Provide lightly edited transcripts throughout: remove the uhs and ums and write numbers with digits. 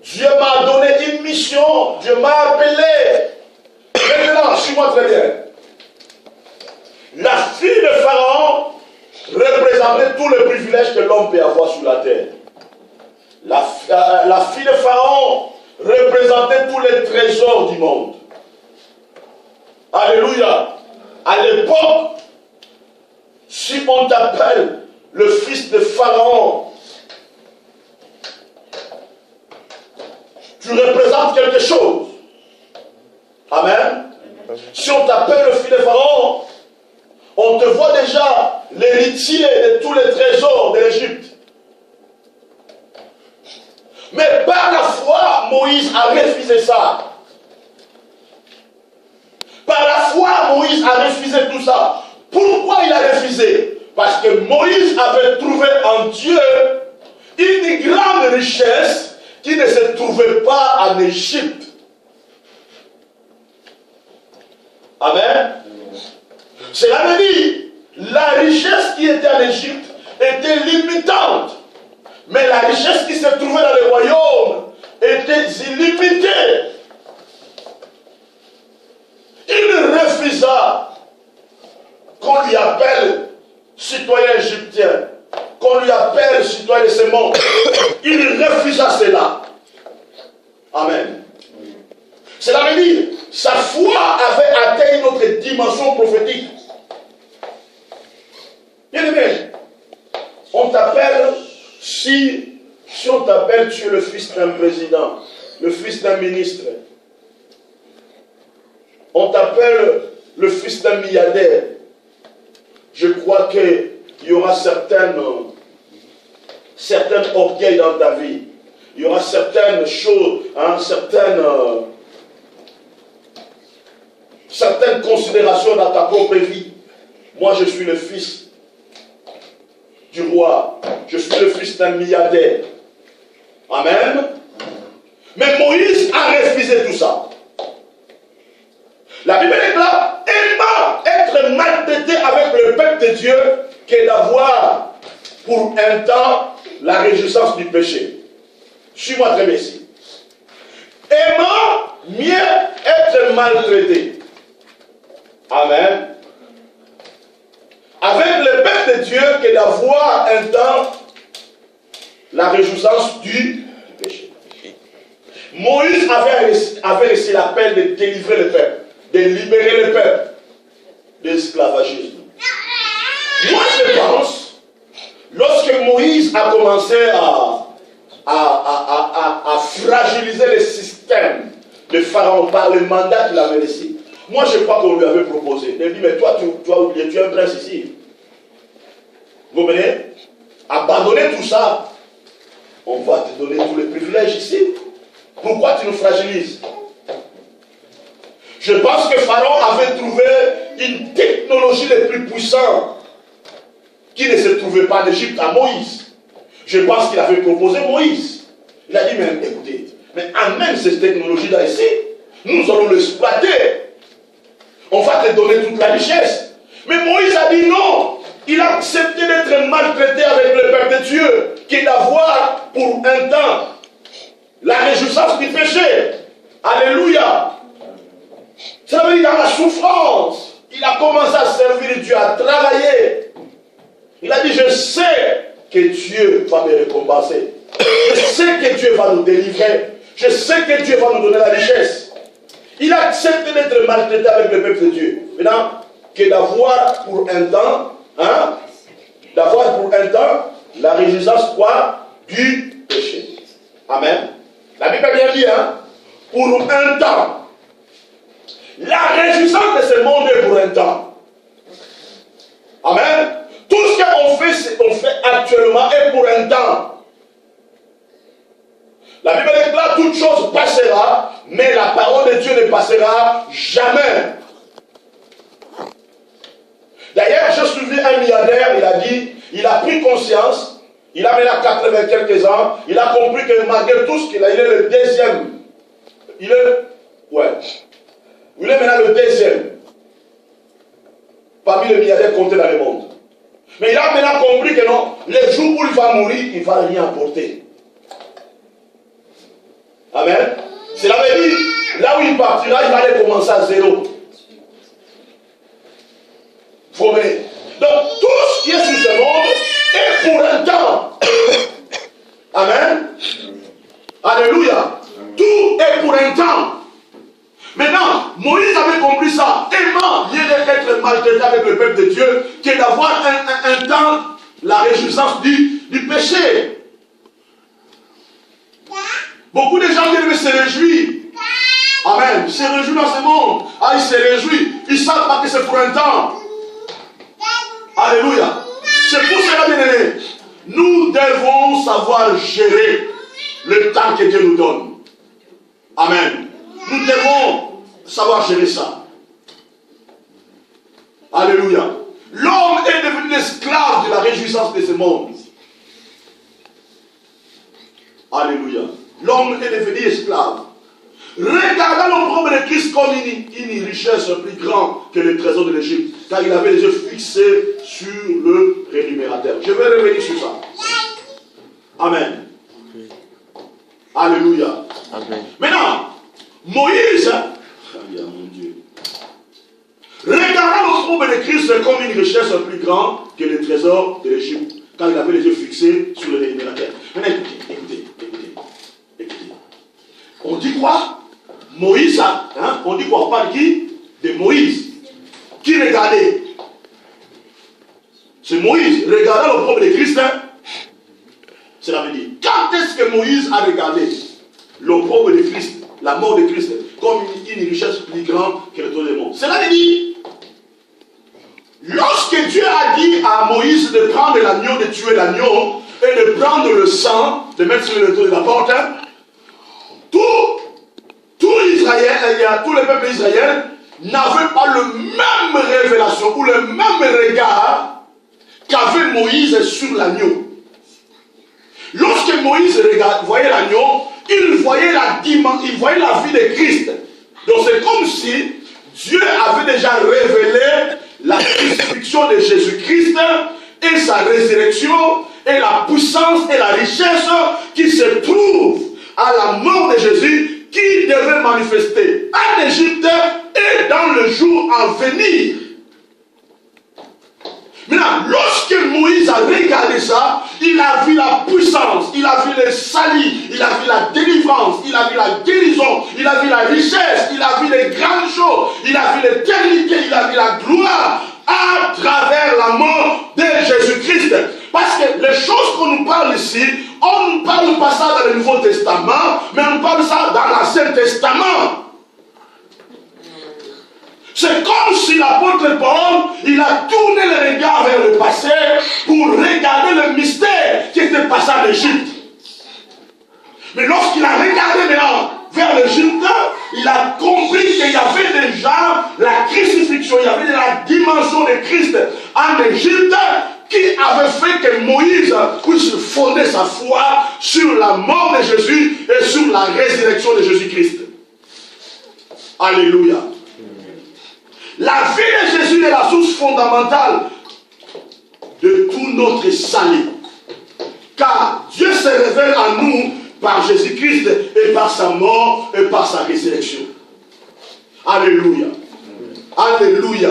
Dieu m'a donné une mission. Dieu m'a appelé. Maintenant, suis-moi très bien. La fille de Pharaon représentait tous les privilèges que l'homme peut avoir sur la terre. La fille de Pharaon représentait tous les trésors du monde. Alléluia. À l'époque, si on t'appelle le fils de Pharaon, tu représentes quelque chose. Amen. Si on t'appelle le fils de Pharaon, on te voit déjà l'héritier de tous les trésors de l'Égypte. Mais par la foi, Moïse a refusé ça. Par la foi, Moïse a refusé tout ça. Pourquoi il a refusé? Parce que Moïse avait trouvé en Dieu une grande richesse qui ne se trouvait pas en Égypte. Amen. Cela veut dire, la richesse qui était en Égypte était limitante. Mais la richesse qui se trouvait dans le royaume était illimitée. Il refusa qu'on lui appelle citoyen égyptien, qu'on lui appelle citoyen de ce monde. Il refusa cela. Amen. Cela veut dire, sa foi avait atteint une autre dimension prophétique. Bien aimé, on t'appelle, si on t'appelle, tu es le fils d'un président, le fils d'un ministre. On t'appelle le fils d'un milliardaire. Je crois qu'il y aura certains orgueils dans ta vie. Il y aura certaines choses, certaines considérations dans ta propre vie. Moi, je suis le fils du roi. Je suis le fils d'un milliardaire. Amen. Mais Moïse a refusé tout ça. La Bible déclare, aimant être maltraité avec le peuple de Dieu que d'avoir pour un temps la réjouissance du péché. Suis-moi très bien ici. Aimant mieux être maltraité. Amen. Avec le peuple de Dieu que d'avoir un temps la réjouissance du péché. Moïse avait reçu l'appel de délivrer le peuple, de libérer le peuple de l'esclavagisme. Moi je pense, lorsque Moïse a commencé à fragiliser le système de Pharaon par le mandat qu'il avait reçu, moi je crois qu'on lui avait proposé. Il a dit, mais toi tu as oublié, tu es un prince ici. Vous comprenez? Abandonner tout ça, on va te donner tous les privilèges ici. Pourquoi tu nous fragilises? Je pense que Pharaon avait trouvé une technologie la plus puissante qui ne se trouvait pas en Égypte à Moïse. Je pense qu'il avait proposé Moïse. Il a dit, mais écoutez, mais amène cette technologie-là ici, nous allons l'exploiter. On va te donner toute la richesse. Mais Moïse a dit non. Il a accepté d'être maltraité avec le peuple de Dieu, qui est d'avoir pour un temps la réjouissance du péché. Alléluia. Ça veut dire dans la souffrance, il a commencé à servir Dieu, à travailler. Il a dit, je sais que Dieu va me récompenser. Je sais que Dieu va nous délivrer. Je sais que Dieu va nous donner la richesse. Il a accepté d'être maltraité avec le peuple de Dieu. Maintenant, que d'avoir pour un temps, la réjouissance quoi? Du péché. Amen. La Bible a bien dit, pour un temps. La réjouissance de ce monde est pour un temps. Amen. Tout ce qu'on fait actuellement est pour un temps. La Bible déclare toute chose passera, mais la parole de Dieu ne passera jamais. D'ailleurs, j'ai suivi un milliardaire, il a dit, il a pris conscience, il a maintenant 80 quelques ans, il a compris que malgré tout ce qu'il a, il est le deuxième. Il est maintenant le deuxième parmi les milliardaires comptés dans le monde. Mais il a maintenant compris que non, le jour où il va mourir, il ne va rien apporter. Amen. Cela veut dire, là où il partira, il va aller commencer à zéro. Vous comprenez? Donc, tout ce qui est sur ce monde est pour un temps. Amen. Alléluia. Tout est pour un temps. Maintenant, Moïse avait compris ça. Aimant mieux d'être maltraité avec le peuple de Dieu que d'avoir un temps, la réjouissance du péché. Beaucoup de gens viennent se réjouir. Amen. Ils se réjouissent dans ce monde. Ah, ils se réjouissent. Ils ne savent pas que c'est pour un temps. Alléluia. C'est pour cela, bien aimé, nous devons savoir gérer le temps que Dieu nous donne. Amen. Nous devons savoir gérer ça. Alléluia. L'homme est devenu l'esclave de la réjouissance de ce monde. Alléluia. L'homme est devenu esclave. Regardant l'opprobre de Christ comme une richesse plus grande que le trésor de l'Égypte, car il avait les yeux fixés sur le rémunérateur. Je vais revenir sur ça. Amen. Alléluia. Amen. Maintenant, Moïse, mon Dieu, regardant l'opprobre de Christ comme une richesse plus grande que le trésor de l'Égypte, car il avait les yeux fixés sur le rémunérateur. Maintenant, écoutez. On dit quoi? Moïse, hein? On dit quoi? On parle qui? De Moïse. Qui regardait? C'est Moïse. Regardant l'opprobre de Christ, hein? Cela veut dire, quand est-ce que Moïse a regardé l'opprobre de Christ, la mort de Christ, comme une richesse plus grande que le trésor du monde? Cela veut dire, lorsque Dieu a dit à Moïse de prendre l'agneau, de tuer l'agneau, et de prendre le sang, de mettre sur le toit de la porte, hein, tout Israël, tout le peuple israélien n'avait pas le même révélation ou le même regard qu'avait Moïse sur l'agneau. Lorsque Moïse voyait l'agneau, il voyait la vie de Christ. Donc c'est comme si Dieu avait déjà révélé la crucifixion de Jésus-Christ et sa résurrection et la puissance et la richesse qui se trouve à la mort de Jésus, qui devait manifester en Égypte et dans le jour à venir. Maintenant, lorsque Moïse a regardé ça, il a vu la puissance, il a vu le salut, il a vu la délivrance, il a vu la guérison, il a vu la richesse, il a vu les grandes choses, il a vu l'éternité, il a vu la gloire à travers la mort de Jésus-Christ. Parce que les choses qu'on nous parle ici, on ne parle pas ça dans le Nouveau Testament, mais on parle ça dans l'Ancien Testament. C'est comme si l'apôtre Paul, il a tourné le regard vers le passé pour regarder le mystère qui était passé en Égypte. Mais lorsqu'il a regardé maintenant vers l'Égypte, il a compris qu'il y avait déjà la crucifixion, il y avait la dimension de Christ en Égypte qui avait fait que Moïse puisse fonder sa foi sur la mort de Jésus et sur la résurrection de Jésus-Christ. Alléluia. La vie de Jésus est la source fondamentale de tout notre salut. Car Dieu se révèle à nous par Jésus-Christ et par sa mort et par sa résurrection. Alléluia. Alléluia.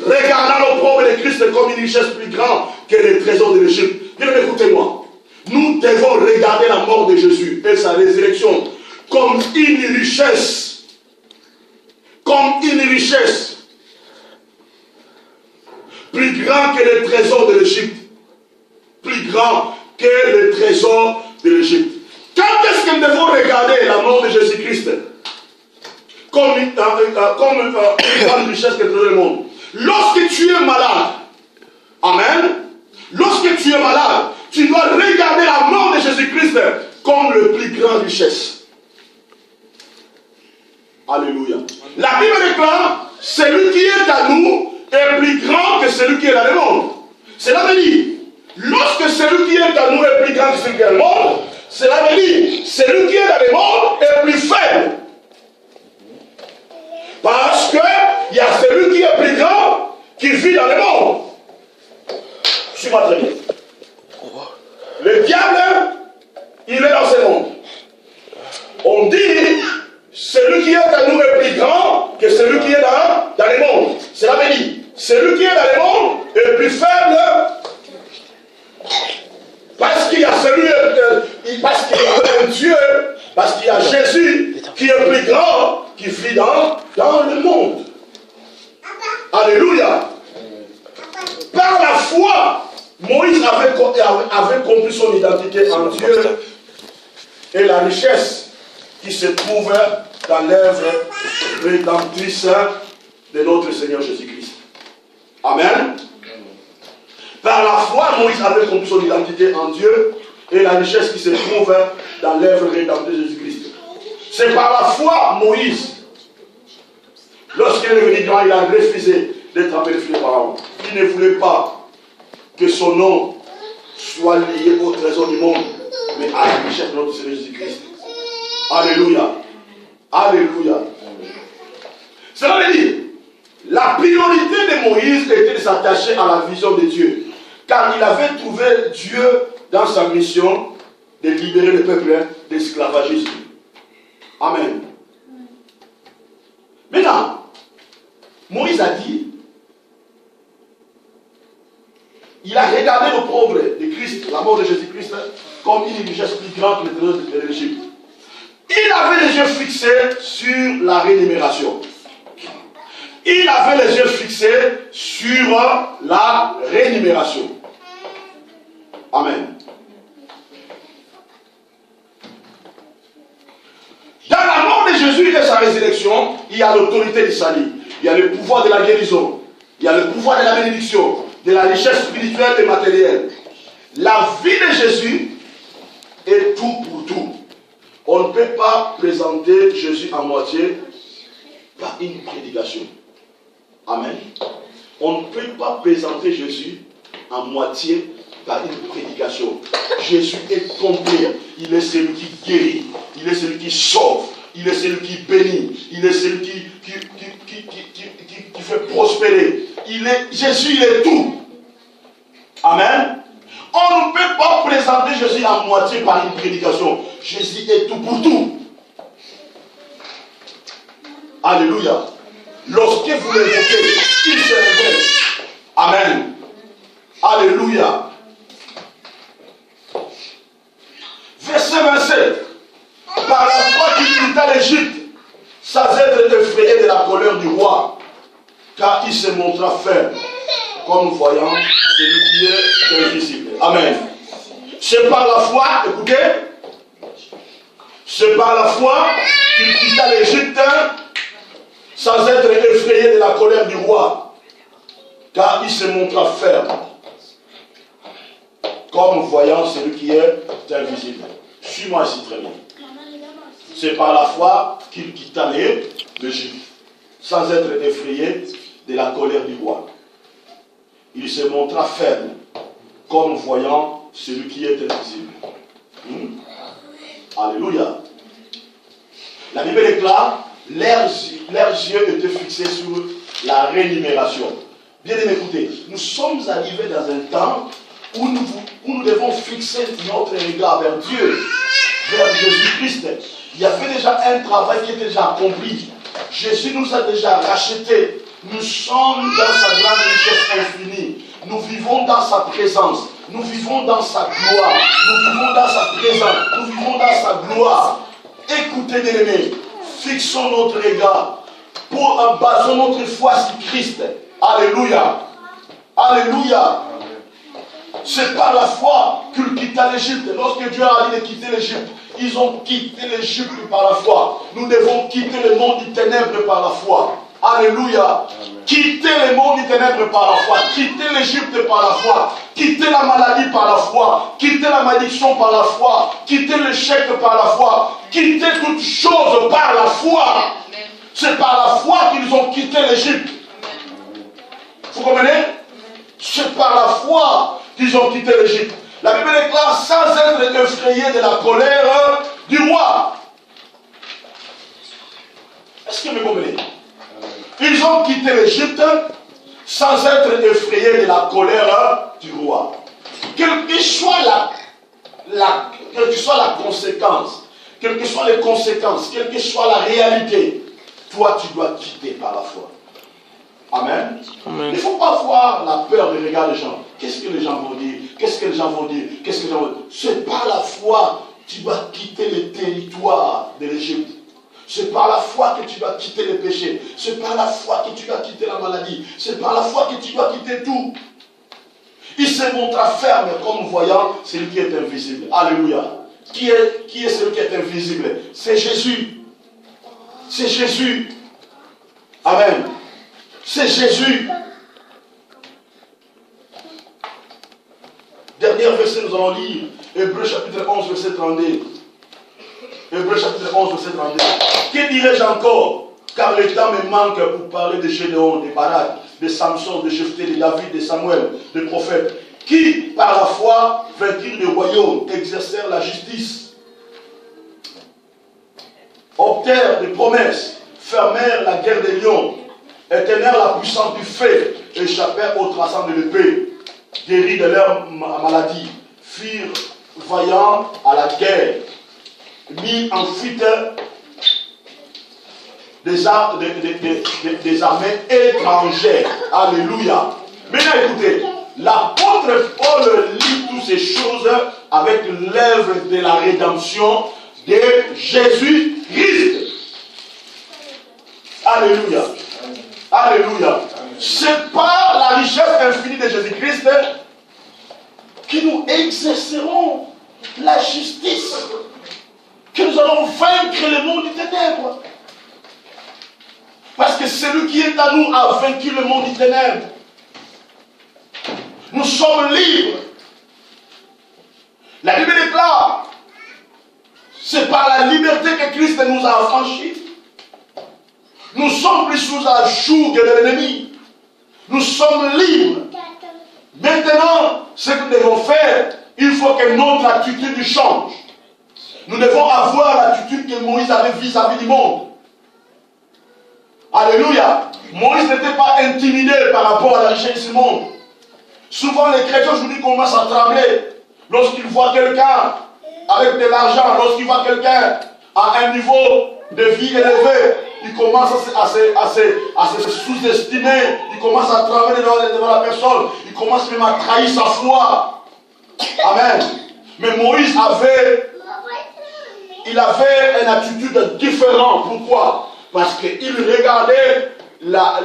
Regardant l'opprobre de Christ comme une richesse plus grande que les trésors de l'Égypte. Bien, écoutez-moi. Nous devons regarder la mort de Jésus et sa résurrection comme une richesse. Comme une richesse plus grand que les trésors de l'Égypte. Plus grand que les trésors de l'Égypte. Quand est-ce que nous devons regarder la mort de Jésus-Christ comme une grande richesse que tout le monde? Lorsque tu es malade, amen, lorsque tu es malade, tu dois regarder la mort de Jésus-Christ comme le plus grande richesse. Alléluia. La Bible déclare, celui qui est à nous est plus grand que celui qui est dans le monde. Cela veut dire, lorsque celui qui est à nous est plus grand que celui qui est dans le monde, cela veut dire, celui qui est dans le monde est plus faible. Parce qu'il y a celui qui est plus grand qui vit dans le monde. Suis-moi très bien. Le diable, il est dans ce monde. On dit en nous est plus grand que celui qui est dans le monde. Cela veut dire, celui qui est dans le monde est plus faible parce qu'il y a parce qu'il y a un Dieu, parce qu'il y a Jésus qui est plus grand, qui vit dans le monde. Alléluia. Par la foi, Moïse avait compris son identité en Dieu et la richesse qui se trouve dans l'œuvre rédemptrice de notre Seigneur Jésus-Christ. Amen. Par la foi, Moïse avait compris son identité en Dieu et la richesse qui se trouve dans l'œuvre rédemptrice de Jésus-Christ. C'est par la foi, Moïse, lorsqu'il est devenu grand, il a refusé d'être appelé fils de Pharaon. Il ne voulait pas que son nom soit lié au trésor du monde, mais à la richesse de notre Seigneur Jésus-Christ. Alléluia. Alléluia. Cela veut dire, la priorité de Moïse était de s'attacher à la vision de Dieu, car il avait trouvé Dieu dans sa mission de libérer le peuple d'esclavagisme. Amen. Maintenant, Moïse a dit, il a regardé le pauvre de Christ, la mort de Jésus-Christ, comme une richesse plus grande que le trésor de l'Égypte. Il avait les yeux fixés sur la rémunération. Il avait les yeux fixés sur la rémunération. Amen. Dans la mort de Jésus et de sa résurrection, il y a l'autorité du salut. Il y a le pouvoir de la guérison. Il y a le pouvoir de la bénédiction, de la richesse spirituelle et matérielle. La vie de Jésus est tout pour tout. On ne peut pas présenter Jésus à moitié par une prédication. Amen. On ne peut pas présenter Jésus à moitié par une prédication. Jésus est complet. Il est celui qui guérit. Il est celui qui sauve. Il est celui qui bénit. Il est celui qui fait prospérer. Jésus, il est tout. Amen. On ne peut pas présenter Jésus à moitié par une prédication. Jésus est tout pour tout. Alléluia. Lorsque vous l'évoquez, il se révèle. Amen. Alléluia. Verset 27. Par la foi qu'il quitta l'Égypte, sans être effrayé de la colère du roi, car il se montra ferme, comme voyant celui qui est invisible. Amen. C'est par la foi, écoutez, c'est par la foi qu'il quitta l'Égypte sans être effrayé de la colère du roi, car il se montra ferme, comme voyant celui qui est invisible. Suis-moi ici très bien. C'est par la foi qu'il quitta l'Égypte, sans être effrayé de la colère du roi. Il se montra ferme, comme voyant celui qui est invisible. Alléluia. La Bible déclare, leurs yeux étaient fixés sur la rémunération. Bien aimé, écoutez, nous sommes arrivés dans un temps où nous devons fixer notre regard vers Dieu, vers Jésus-Christ. Il y avait déjà un travail qui était déjà accompli. Jésus nous a déjà rachetés. Nous sommes dans sa grande richesse infinie. Nous vivons dans sa présence. Nous vivons dans sa gloire. Nous vivons dans sa présence. Nous vivons dans sa gloire. Écoutez, bien-aimés, fixons notre regard. Basons notre foi sur Christ. Alléluia. Alléluia. C'est par la foi qu'il quitta l'Égypte. Lorsque Dieu a dit de quitter l'Égypte, ils ont quitté l'Égypte par la foi. Nous devons quitter le monde du ténèbre par la foi. Alléluia. Quitter le monde du ténèbre par la foi. Quitter l'Égypte par la foi. Quitter la maladie par la foi. Quitter la malédiction par la foi. Quitter l'échec par la foi. Quitter toutes choses par la foi. C'est par la foi qu'ils ont quitté l'Égypte. Vous comprenez? C'est par la foi qu'ils ont quitté l'Égypte. La Bible déclare sans être effrayé de la colère du roi. Est-ce que vous comprenez? Ils ont quitté l'Égypte sans être effrayés de la colère du roi. Quelle que soit la conséquence, quelles que soient les conséquences, quelle que soit la réalité, toi tu dois quitter par la foi. Amen. Amen. Il ne faut pas voir la peur du regard des gens. Qu'est-ce que les gens vont dire? Qu'est-ce que les gens vont dire? Qu'est-ce que les gens vont dire? C'est par la foi que tu dois quitter le territoire de l'Égypte. C'est par la foi que tu dois quitter le péché. C'est par la foi que tu dois quitter la maladie. C'est par la foi que tu dois quitter tout. Il se montra ferme comme voyant celui qui est invisible. Alléluia. Qui est celui qui est invisible? C'est Jésus. C'est Jésus. Amen. C'est Jésus. Dernier verset, nous allons lire. Hébreux chapitre 11, verset 32. Hébreux chapitre 11, verset 32. Que dirais-je encore? Car le temps me manque pour parler de Gédéon, de Barak, de Samson, de Jephthé, de David, de Samuel, de prophètes, qui, par la foi, vainquirent le royaume, exercèrent la justice, obtinrent des promesses, fermèrent la guerre des lions, éteignèrent la puissance du feu, échappèrent au traçant de l'épée, guéris de leur maladie, furent vaillants à la guerre, mis en fuite des armées étrangères. Alléluia. Maintenant écoutez, l'apôtre Paul lit toutes ces choses avec l'œuvre de la rédemption de Jésus-Christ. Alléluia. Alléluia. C'est par la richesse infinie de Jésus-Christ que nous exercerons la justice, que nous allons vaincre le monde du ténèbre. Parce que celui qui est à nous a vaincu le monde du ténèbre. Nous sommes libres. La Bible déclare, c'est par la liberté que Christ nous a affranchis. Nous sommes plus sous la joug de l'ennemi. Nous sommes libres. Maintenant, ce que nous devons faire, il faut que notre attitude change. Nous devons avoir l'attitude que Moïse avait vis-à-vis du monde. Alléluia. Moïse n'était pas intimidé par rapport à la richesse du monde. Souvent les chrétiens aujourd'hui commencent à trembler lorsqu'ils voient quelqu'un avec de l'argent, lorsqu'ils voient quelqu'un à un niveau de vie élevé, ils commencent à se sous-estimer, ils commencent à trembler devant la personne, ils commencent même à trahir sa foi. Amen. Mais Moïse avait une attitude différente. Pourquoi? Parce qu'il regardait la